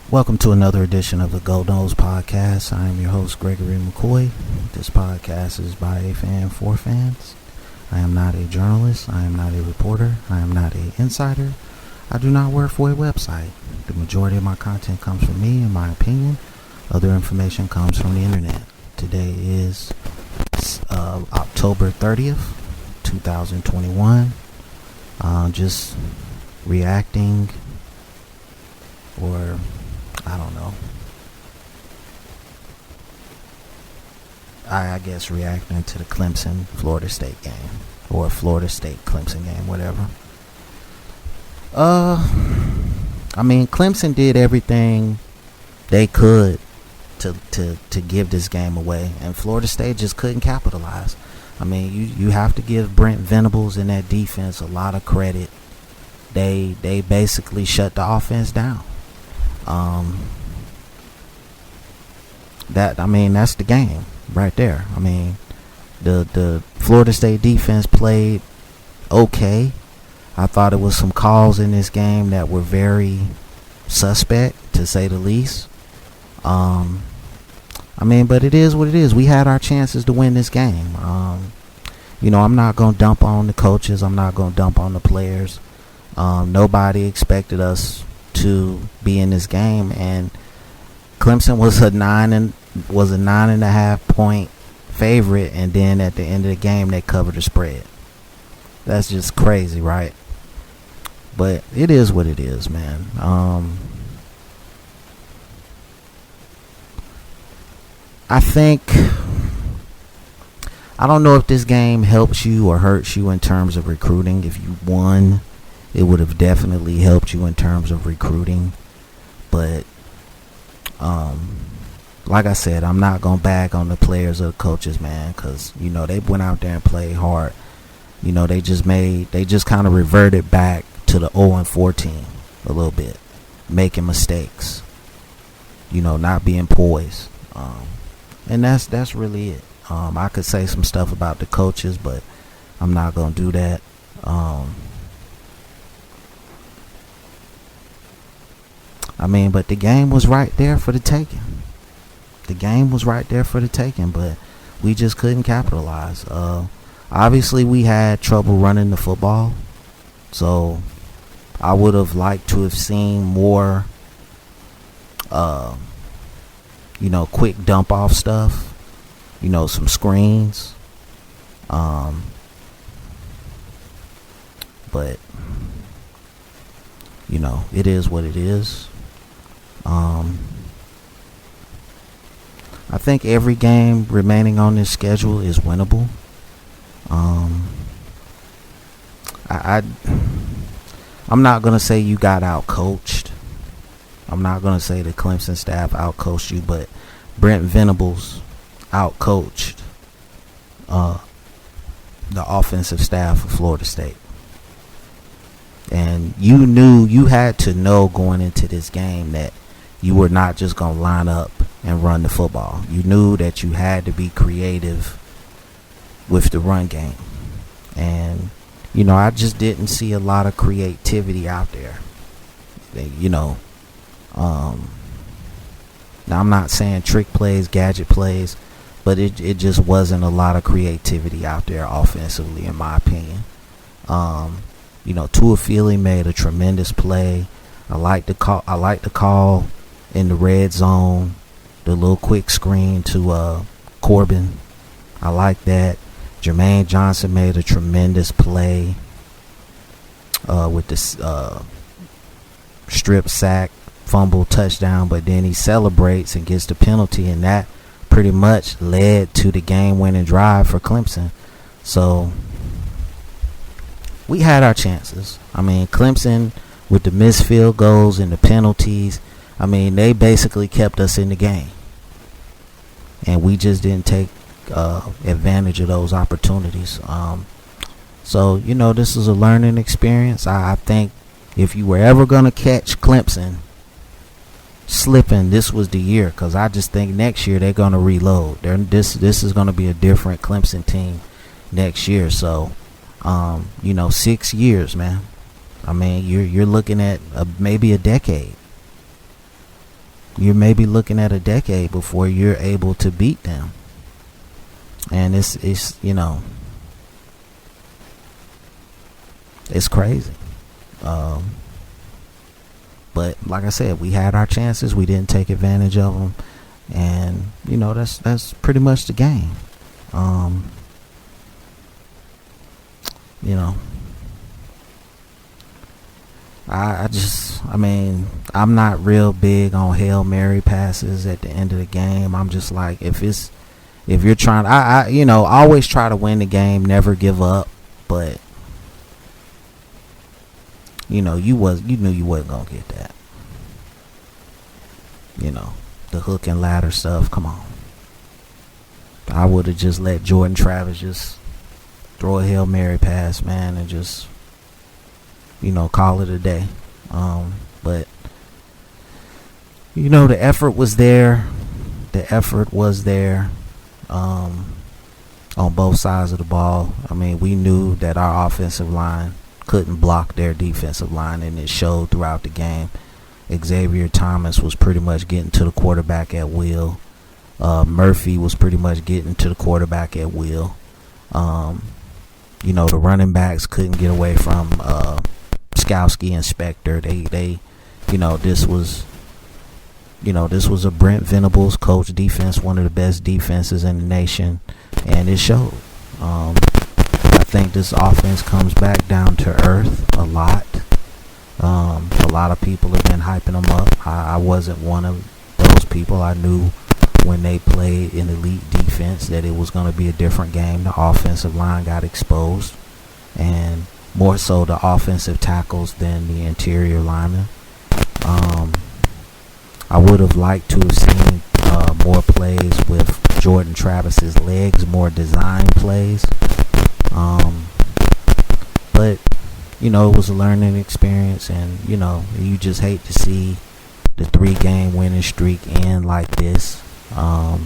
Welcome to another edition of the Noles Podcast. I am your host, Gregory McCoy. This podcast is by a fan for fans. I am not a journalist. I am not a reporter. I am not an insider. I do not work for a website. The majority of my content comes from me and my opinion. Other information comes from the internet. Today is October 30th, 2021. Just reacting, or I don't know. I guess reacting to the Clemson-Florida State game. Or Florida State-Clemson game, whatever. Clemson did everything they could to give this game away. And Florida State just couldn't capitalize. You have to give Brent Venables and that defense a lot of credit. They basically shut the offense down. That's the game right there. The Florida State defense played okay. I thought it was some calls in this game that were very suspect, to say the least. But it is what it is. We had our chances to win this game. I'm not going to dump on the coaches. I'm not going to dump on the players. Nobody expected us to be in this game, and Clemson was a 9.5 point favorite, and then at the end of the game they covered the spread. That's just crazy, right? But it is what it is, man. I don't know if this game helps you or hurts you in terms of recruiting. If you won, it would have definitely helped you in terms of recruiting. But like I said, I'm not going to bag on the players or the coaches, man, because, they went out there and played hard. They just kind of reverted back to the 0-4 team a little bit, making mistakes, not being poised. And that's really it. I could say some stuff about the coaches, but I'm not going to do that. But the game was right there for the taking. But we just couldn't capitalize. Obviously, we had trouble running the football. So I would have liked to have seen more, quick dump off stuff. Some screens. But, it is what it is. I think every game remaining on this schedule is winnable. I'm not going to say you got out-coached. I'm not going to say the Clemson staff out-coached you, but Brent Venables out-coached the offensive staff of Florida State. And you had to know going into this game that you were not just going to line up and run the football. You knew that you had to be creative with the run game. And, I just didn't see a lot of creativity out there. Now I'm not saying trick plays, gadget plays, but it just wasn't a lot of creativity out there offensively, in my opinion. Tuafili made a tremendous play. I like the call in the red zone, the little quick screen to Corbin. I like that. Jermaine Johnson made a tremendous play with this strip sack, fumble, touchdown, but then he celebrates and gets the penalty, and that pretty much led to the game-winning drive for Clemson. So we had our chances. Clemson, with the missed field goals and the penalties, they basically kept us in the game. And we just didn't take advantage of those opportunities. So, this is a learning experience. I think if you were ever going to catch Clemson slipping, this was the year, because I just think next year they're going to reload. This is going to be a different Clemson team next year. So, 6 years, man. You're looking at maybe a decade. you're maybe looking at a decade before you're able to beat them. And it's it's crazy. But like I said, we had our chances. We didn't take advantage of them. And, that's pretty much the game. I'm not real big on Hail Mary passes at the end of the game. I'm just like, if you're trying, I always try to win the game, never give up. But, you knew you wasn't going to get that. The hook and ladder stuff, come on. I would have just let Jordan Travis just throw a Hail Mary pass, man, and just, call it a day. But, the effort was there. The effort was there on both sides of the ball. I mean, we knew that our offensive line couldn't block their defensive line, and it showed throughout the game. Xavier Thomas was pretty much getting to the quarterback at will. Murphy was pretty much getting to the quarterback at will. The running backs couldn't get away from Skowski and Spector. This was a Brent Venables coach defense, one of the best defenses in the nation, and it showed. I think this offense comes back down to earth a lot. A lot of people have been hyping them up. I wasn't one of those people. I knew when they played an elite defense that it was going to be a different game. The offensive line got exposed, and more so the offensive tackles than the interior linemen. I would have liked to have seen more plays with Jordan Travis's legs, more design plays. But it was a learning experience, and you just hate to see the 3-game winning streak end like this. I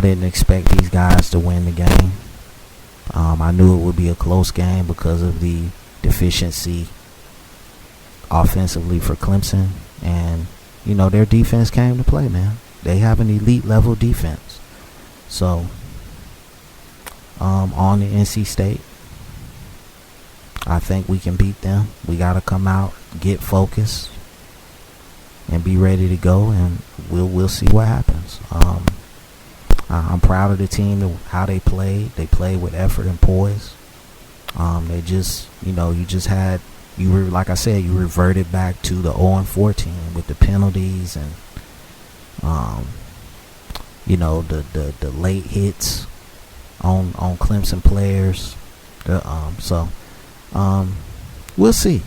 didn't expect these guys to win the game. I knew it would be a close game because of the deficiency offensively for Clemson, and their defense came to play, man. They have an elite level defense. So on the NC State, I think we can beat them. We got to come out, get focused, and be ready to go, and we'll see what happens. I'm proud of the team, how they played. They played with effort and poise. They just, like I said, you reverted back to the 0-14 with the penalties and, the late hits on Clemson players. We'll see.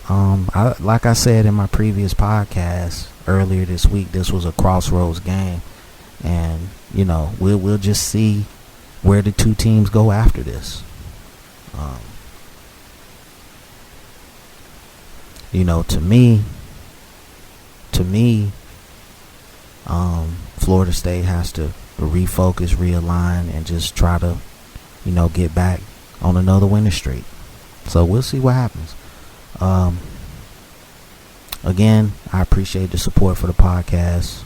Like I said in my previous podcast earlier this week, this was a crossroads game, and we'll just see where the two teams go after this. To me, Florida State has to refocus, realign, and just try to, get back on another winning streak. So we'll see what happens. Again, I appreciate the support for the podcast.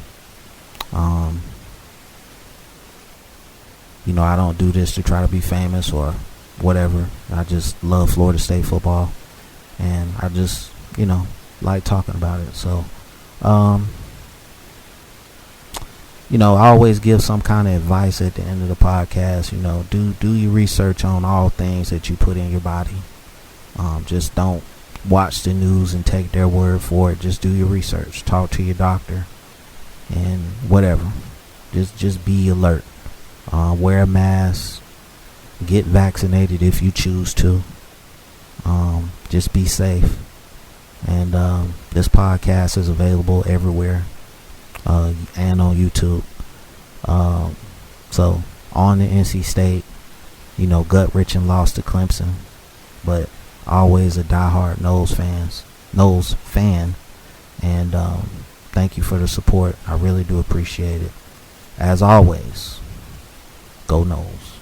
I don't do this to try to be famous or whatever. I just love Florida State football, and I just, like talking about it. So, I always give some kind of advice at the end of the podcast. Do your research on all things that you put in your body. Just don't watch the news and take their word for it. Just do your research. Talk to your doctor and whatever. Just be alert. Wear a mask. Get vaccinated if you choose to. Just be safe. And this podcast is available everywhere and on YouTube. So on the NC State, gut-wrenching loss to Clemson, but always a diehard Noles fan, and thank you for the support. I really do appreciate it. As always, go Noles.